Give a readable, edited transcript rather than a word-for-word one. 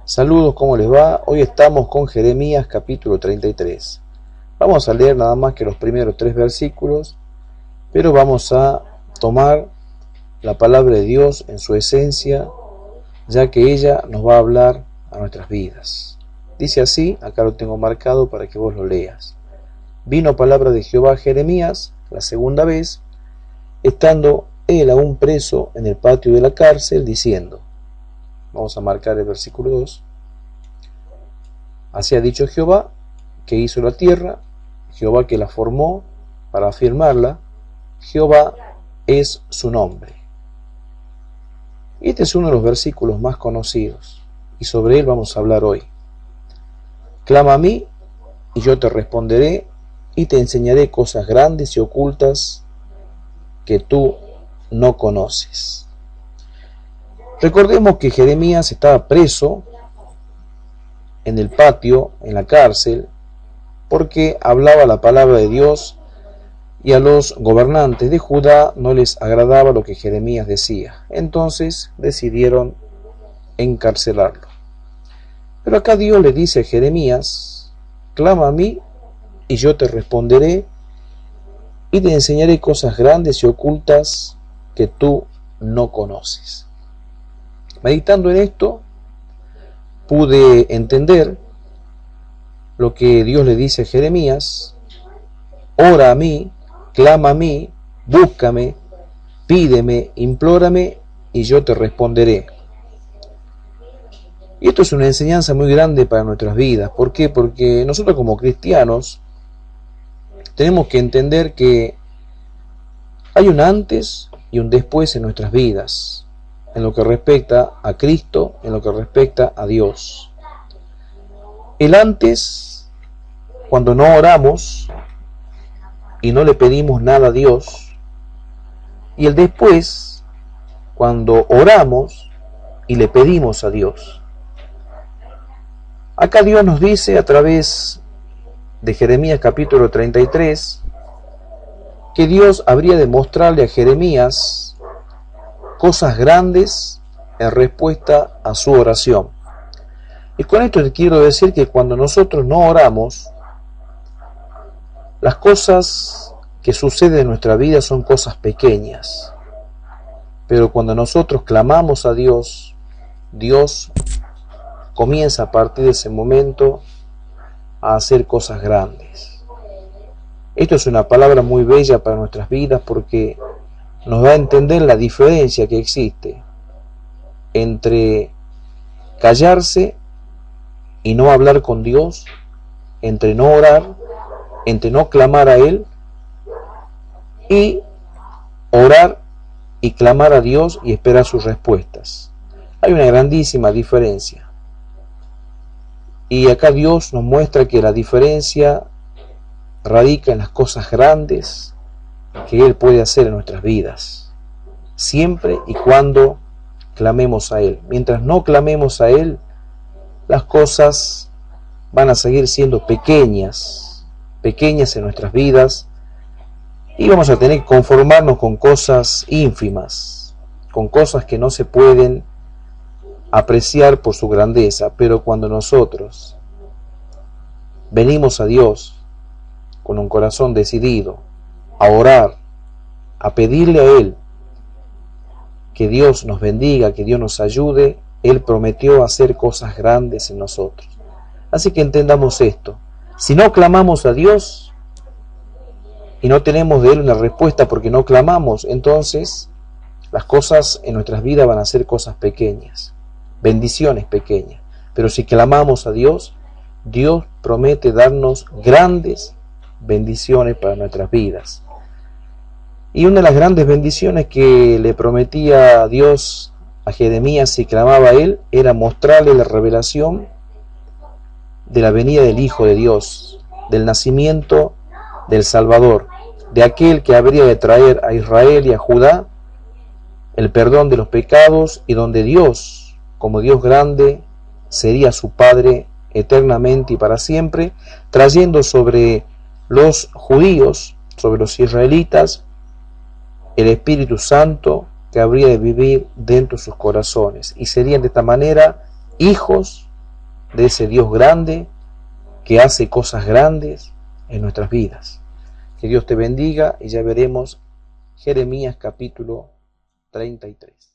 Saludos, ¿cómo les va? Hoy estamos con Jeremías capítulo 33. Vamos a leer nada más que los primeros 3 versículos, pero vamos a tomar la palabra de Dios en su esencia, ya que ella nos va a hablar a nuestras vidas. Dice así, acá lo tengo marcado para que vos lo leas. Vino palabra de Jehová a Jeremías la segunda vez, estando él aún preso en el patio de la cárcel, diciendo, vamos a marcar el versículo 2. Así ha dicho Jehová, que hizo la tierra, Jehová que la formó para afirmarla, Jehová es su nombre. Este es uno de los versículos más conocidos, y sobre él vamos a hablar hoy. Clama a mí, y yo te responderé, y te enseñaré cosas grandes y ocultas que tú no conoces. Recordemos que Jeremías estaba preso en el patio, en la cárcel, porque hablaba la palabra de Dios y a los gobernantes de Judá no les agradaba lo que Jeremías decía. Entonces decidieron encarcelarlo. Pero acá Dios le dice a Jeremías, clama a mí y yo te responderé y te enseñaré cosas grandes y ocultas que tú no conoces. Meditando en esto, pude entender lo que Dios le dice a Jeremías: ora a mí, clama a mí, búscame, pídeme, implórame y yo te responderé. Y esto es una enseñanza muy grande para nuestras vidas. ¿Por qué? Porque nosotros como cristianos tenemos que entender que hay un antes y un después en nuestras vidas, en lo que respecta a Cristo, en lo que respecta a Dios. El antes, cuando no oramos y no le pedimos nada a Dios, y el después, cuando oramos y le pedimos a Dios. Acá Dios nos dice a través de Jeremías capítulo 33 que Dios habría de mostrarle a Jeremías cosas grandes en respuesta a su oración. Y con esto te quiero decir que cuando nosotros no oramos, las cosas que suceden en nuestra vida son cosas pequeñas. Pero cuando nosotros clamamos a Dios, Dios comienza a partir de ese momento a hacer cosas grandes. Esto es una palabra muy bella para nuestras vidas porque nos da a entender la diferencia que existe entre callarse y no hablar con Dios, entre no orar, entre no clamar a Él, y orar y clamar a Dios y esperar sus respuestas. Hay una grandísima diferencia. Y acá Dios nos muestra que la diferencia radica en las cosas grandes que Él puede hacer en nuestras vidas, siempre y cuando clamemos a Él. Mientras no clamemos a Él, las cosas van a seguir siendo pequeñas en nuestras vidas, y vamos a tener que conformarnos con cosas ínfimas, con cosas que no se pueden apreciar por su grandeza. Pero cuando nosotros venimos a Dios con un corazón decidido a orar, a pedirle a Él que Dios nos bendiga, que Dios nos ayude, Él prometió hacer cosas grandes en nosotros. Así que entendamos esto: si no clamamos a Dios y no tenemos de Él una respuesta porque no clamamos, entonces las cosas en nuestras vidas van a ser cosas pequeñas, bendiciones pequeñas. Pero si clamamos a Dios, Dios promete darnos grandes bendiciones para nuestras vidas. Y una de las grandes bendiciones que le prometía a Dios a Jeremías si clamaba a Él era mostrarle la revelación de la venida del Hijo de Dios, del nacimiento del Salvador, de aquel que habría de traer a Israel y a Judá el perdón de los pecados, y donde Dios, como Dios grande, sería su Padre eternamente y para siempre, trayendo sobre los judíos, sobre los israelitas, el Espíritu Santo que habría de vivir dentro de sus corazones, y serían de esta manera hijos de ese Dios grande que hace cosas grandes en nuestras vidas. Que Dios te bendiga y ya veremos Jeremías capítulo 33.